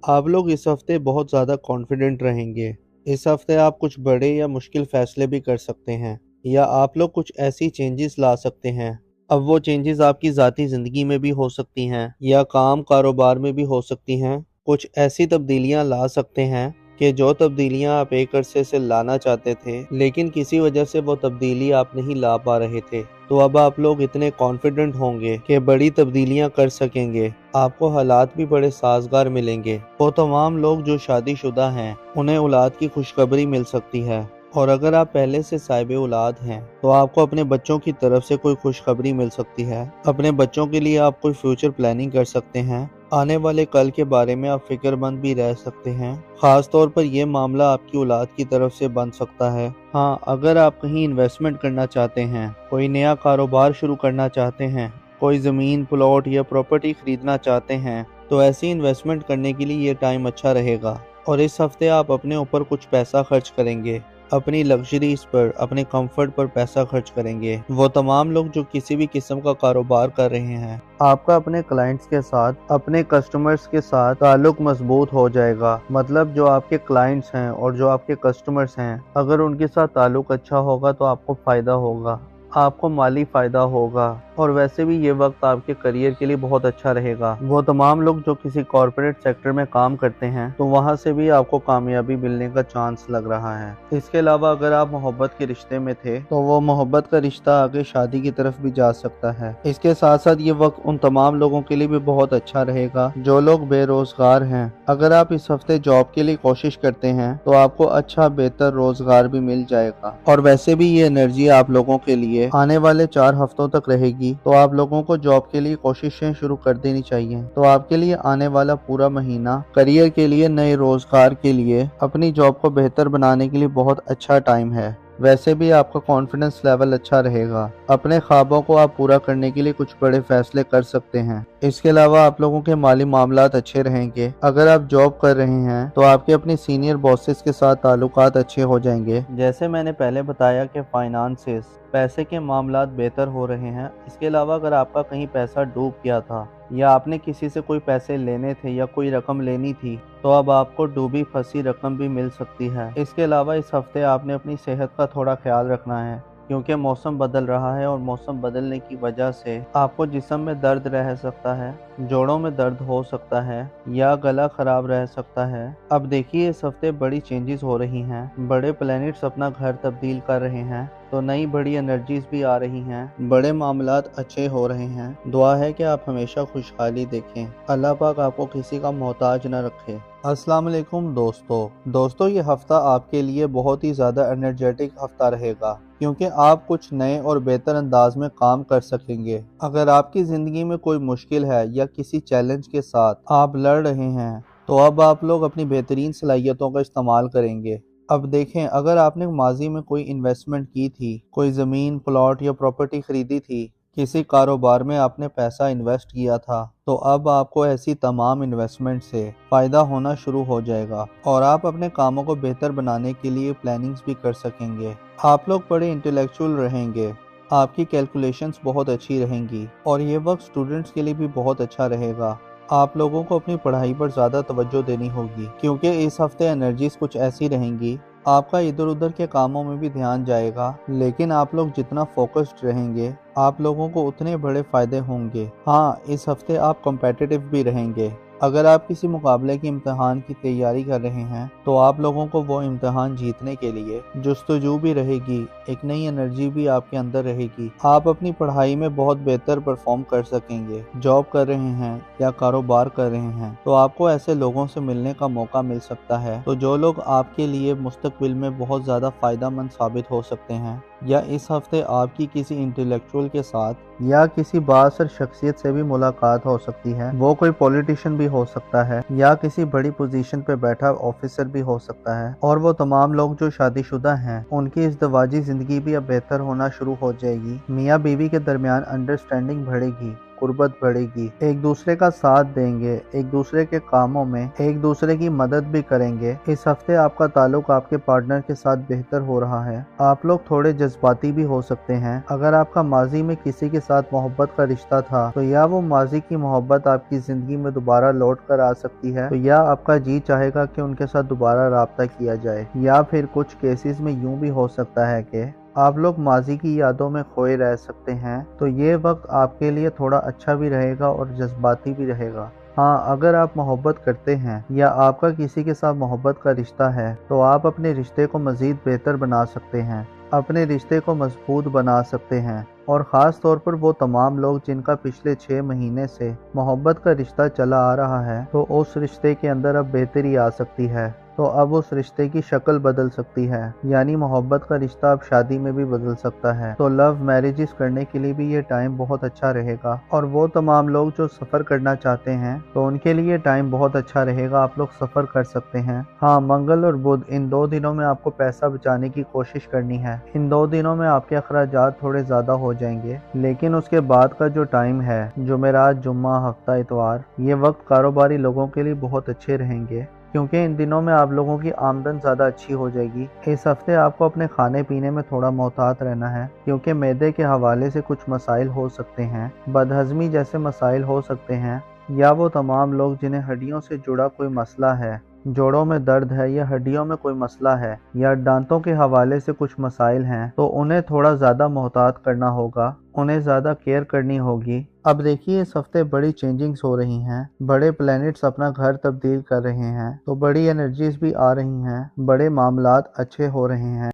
आप लोग इस हफ्ते बहुत ज़्यादा कॉन्फिडेंट रहेंगे। इस हफ्ते आप कुछ बड़े या मुश्किल फैसले भी कर सकते हैं, या आप लोग कुछ ऐसी चेंजेस ला सकते हैं। अब वो चेंजेस आपकी ज़ाती ज़िंदगी में भी हो सकती हैं या काम कारोबार में भी हो सकती हैं। कुछ ऐसी तब्दीलियां ला सकते हैं कि जो तब्दीलियां आप एक अरसे से लाना चाहते थे, लेकिन किसी वजह से वो तब्दीली आप नहीं ला पा रहे थे। तो अब आप लोग इतने कॉन्फिडेंट होंगे कि बड़ी तब्दीलियां कर सकेंगे। आपको हालात भी बड़े साजगार मिलेंगे। वो तमाम लोग जो शादीशुदा हैं, उन्हें औलाद की खुशखबरी मिल सकती है। और अगर आप पहले से साहिब औलाद हैं, तो आपको अपने बच्चों की तरफ से कोई खुशखबरी मिल सकती है। अपने बच्चों के लिए आप कोई फ्यूचर प्लानिंग कर सकते हैं। आने वाले कल के बारे में आप फिक्रमंद भी रह सकते हैं। खास तौर पर यह मामला आपकी औलाद की तरफ से बन सकता है। हाँ, अगर आप कहीं इन्वेस्टमेंट करना चाहते हैं, कोई नया कारोबार शुरू करना चाहते हैं, कोई ज़मीन, प्लॉट या प्रॉपर्टी खरीदना चाहते हैं, तो ऐसी इन्वेस्टमेंट करने के लिए ये टाइम अच्छा रहेगा। और इस हफ्ते आप अपने ऊपर कुछ पैसा खर्च करेंगे। अपनी लग्जरीज पर, अपने कंफर्ट पर पैसा खर्च करेंगे। वो तमाम लोग जो किसी भी किस्म का कारोबार कर रहे हैं, आपका अपने क्लाइंट्स के साथ, अपने कस्टमर्स के साथ ताल्लुक मजबूत हो जाएगा। मतलब जो आपके क्लाइंट्स हैं और जो आपके कस्टमर्स हैं, अगर उनके साथ ताल्लुक अच्छा होगा तो आपको फ़ायदा होगा, आपको माली फ़ायदा होगा। और वैसे भी ये वक्त आपके करियर के लिए बहुत अच्छा रहेगा। वो तमाम लोग जो किसी कॉरपोरेट सेक्टर में काम करते हैं, तो वहाँ से भी आपको कामयाबी मिलने का चांस लग रहा है। इसके अलावा अगर आप मोहब्बत के रिश्ते में थे, तो वो मोहब्बत का रिश्ता आगे शादी की तरफ भी जा सकता है। इसके साथ साथ ये वक्त उन तमाम लोगों के लिए भी बहुत अच्छा रहेगा जो लोग बेरोजगार हैं। अगर आप इस हफ्ते जॉब के लिए कोशिश करते हैं, तो आपको अच्छा बेहतर रोजगार भी मिल जाएगा। और वैसे भी ये एनर्जी आप लोगों के लिए आने वाले 4 हफ्तों तक रहेगी। तो आप लोगों को जॉब के लिए कोशिशें शुरू कर देनी चाहिए। तो आपके लिए आने वाला पूरा महीना करियर के लिए, नए रोजगार के लिए, अपनी जॉब को बेहतर बनाने के लिए बहुत अच्छा टाइम है। वैसे भी आपका कॉन्फिडेंस लेवल अच्छा रहेगा। अपने ख्वाबों को आप पूरा करने के लिए कुछ बड़े फैसले कर सकते हैं। इसके अलावा आप लोगों के माली मामलात अच्छे रहेंगे। अगर आप जॉब कर रहे हैं, तो आपके अपने सीनियर बॉसेस के साथ ताल्लुकात अच्छे हो जाएंगे। जैसे मैंने पहले बताया कि फाइनेंसेस, पैसे के मामलात बेहतर हो रहे हैं। इसके अलावा अगर आपका कहीं पैसा डूब गया था, या आपने किसी से कोई पैसे लेने थे या कोई रकम लेनी थी, तो अब आपको डूबी फंसी रकम भी मिल सकती है। इसके अलावा इस हफ्ते आपने अपनी सेहत का थोड़ा ख्याल रखना है, क्योंकि मौसम बदल रहा है और मौसम बदलने की वजह से आपको जिस्म में दर्द रह सकता है, जोड़ों में दर्द हो सकता है, या गला खराब रह सकता है। अब देखिए, इस हफ्ते बड़ी चेंजेस हो रही हैं। बड़े प्लैनेट्स अपना घर तब्दील कर रहे हैं, तो नई बड़ी एनर्जीज भी आ रही हैं। बड़े मामलात अच्छे हो रहे हैं। दुआ है कि आप हमेशा खुशहाली देखें। अल्लाह पाक आपको किसी का मोहताज न रखे। अस्सलाम वालेकुम दोस्तों, ये हफ्ता आपके लिए बहुत ही ज़्यादा एनर्जेटिक हफ्ता रहेगा, क्योंकि आप कुछ नए और बेहतर अंदाज में काम कर सकेंगे। अगर आपकी ज़िंदगी में कोई मुश्किल है या किसी चैलेंज के साथ आप लड़ रहे हैं, तो अब आप लोग अपनी बेहतरीन सलाहियतों का इस्तेमाल करेंगे। अब देखें, अगर आपने माजी में कोई इन्वेस्टमेंट की थी, कोई ज़मीन, प्लॉट या प्रॉपर्टी खरीदी थी, किसी कारोबार में आपने पैसा इन्वेस्ट किया था, तो अब आपको ऐसी तमाम इन्वेस्टमेंट से फ़ायदा होना शुरू हो जाएगा और आप अपने कामों को बेहतर बनाने के लिए प्लानिंग्स भी कर सकेंगे। आप लोग बड़े इंटेलेक्चुअल रहेंगे, आपकी कैलकुलेशंस बहुत अच्छी रहेंगी और ये वक्त स्टूडेंट्स के लिए भी बहुत अच्छा रहेगा। आप लोगों को अपनी पढ़ाई पर ज़्यादा तवज्जो देनी होगी, क्योंकि इस हफ्ते एनर्जीज कुछ ऐसी रहेंगी। आपका इधर उधर के कामों में भी ध्यान जाएगा, लेकिन आप लोग जितना फोकस्ड रहेंगे, आप लोगों को उतने बड़े फायदे होंगे। हाँ, इस हफ्ते आप कॉम्पिटिटिव भी रहेंगे। अगर आप किसी मुकाबले के इम्तिहान की तैयारी कर रहे हैं, तो आप लोगों को वो इम्तिहान जीतने के लिए जुस्तजू भी रहेगी, एक नई एनर्जी भी आपके अंदर रहेगी। आप अपनी पढ़ाई में बहुत बेहतर परफॉर्म कर सकेंगे। जॉब कर रहे हैं या कारोबार कर रहे हैं, तो आपको ऐसे लोगों से मिलने का मौका मिल सकता है, तो जो लोग आपके लिए मुस्तकबिल में बहुत ज़्यादा फ़ायदेमंद साबित हो सकते हैं। या इस हफ्ते आपकी किसी इंटेलेक्चुअल के साथ या किसी बाअसर शख्सियत से भी मुलाकात हो सकती है। वो कोई पॉलिटिशियन भी हो सकता है या किसी बड़ी पोजीशन पे बैठा ऑफिसर भी हो सकता है। और वो तमाम लोग जो शादीशुदा हैं, उनकी इज़्दवाजी ज़िंदगी भी अब बेहतर होना शुरू हो जाएगी। मियाँ बीवी के दरमियान अंडरस्टैंडिंग बढ़ेगी। कुर्बत बढ़ेगी, एक दूसरे का साथ देंगे, एक दूसरे के कामों में एक दूसरे की मदद भी करेंगे। इस हफ्ते आपका ताल्लुक आपके पार्टनर के साथ बेहतर हो रहा है। आप लोग थोड़े जज्बाती भी हो सकते हैं। अगर आपका माजी में किसी के साथ मोहब्बत का रिश्ता था तो या वो माजी की मोहब्बत आपकी जिंदगी में दोबारा लौट कर आ सकती है, तो या आपका जी चाहेगा कि उनके साथ दोबारा राब्ता किया जाए, या फिर कुछ केसेस में यूं भी हो सकता है कि आप लोग माजी की यादों में खोए रह सकते हैं। तो ये वक्त आपके लिए थोड़ा अच्छा भी रहेगा और जज्बाती भी रहेगा। हाँ, अगर आप मोहब्बत करते हैं या आपका किसी के साथ मोहब्बत का रिश्ता है तो आप अपने रिश्ते को मज़ीद बेहतर बना सकते हैं, अपने रिश्ते को मजबूत बना सकते हैं। और ख़ास तौर पर वो तमाम लोग जिनका पिछले 6 महीने से मोहब्बत का रिश्ता चला आ रहा है, तो उस रिश्ते के अंदर अब बेहतरी आ सकती है। तो अब उस रिश्ते की शक्ल बदल सकती है, यानी मोहब्बत का रिश्ता अब शादी में भी बदल सकता है। तो लव मैरिजेस करने के लिए भी ये टाइम बहुत अच्छा रहेगा। और वो तमाम लोग जो सफ़र करना चाहते हैं तो उनके लिए टाइम बहुत अच्छा रहेगा, आप लोग सफ़र कर सकते हैं। हाँ, मंगल और बुध इन 2 दिनों में आपको पैसा बचाने की कोशिश करनी है। इन 2 दिनों में आपके अखराजात थोड़े ज़्यादा हो जाएंगे, लेकिन उसके बाद का जो टाइम है, जुमेरात, जुम्मा, हफ्ता, इतवार, ये वक्त कारोबारी लोगों के लिए बहुत अच्छे रहेंगे, क्योंकि इन दिनों में आप लोगों की आमदन ज़्यादा अच्छी हो जाएगी। इस हफ्ते आपको अपने खाने पीने में थोड़ा मोहतात रहना है, क्योंकि मैदे के हवाले से कुछ मसाइल हो सकते हैं, बदहज़मी जैसे मसाइल हो सकते हैं, या वो तमाम लोग जिन्हें हड्डियों से जुड़ा कोई मसला है, जोड़ों में दर्द है या हड्डियों में कोई मसला है या दांतों के हवाले से कुछ मसाइल हैं, तो उन्हें थोड़ा ज़्यादा मोहतात करना होगा, उन्हें ज़्यादा केयर करनी होगी। अब देखिए, इस हफ्ते बड़ी चेंजिंग्स हो रही हैं, बड़े प्लैनेट्स अपना घर तब्दील कर रहे हैं, तो बड़ी एनर्जीज भी आ रही हैं, बड़े मामलात अच्छे हो रहे हैं।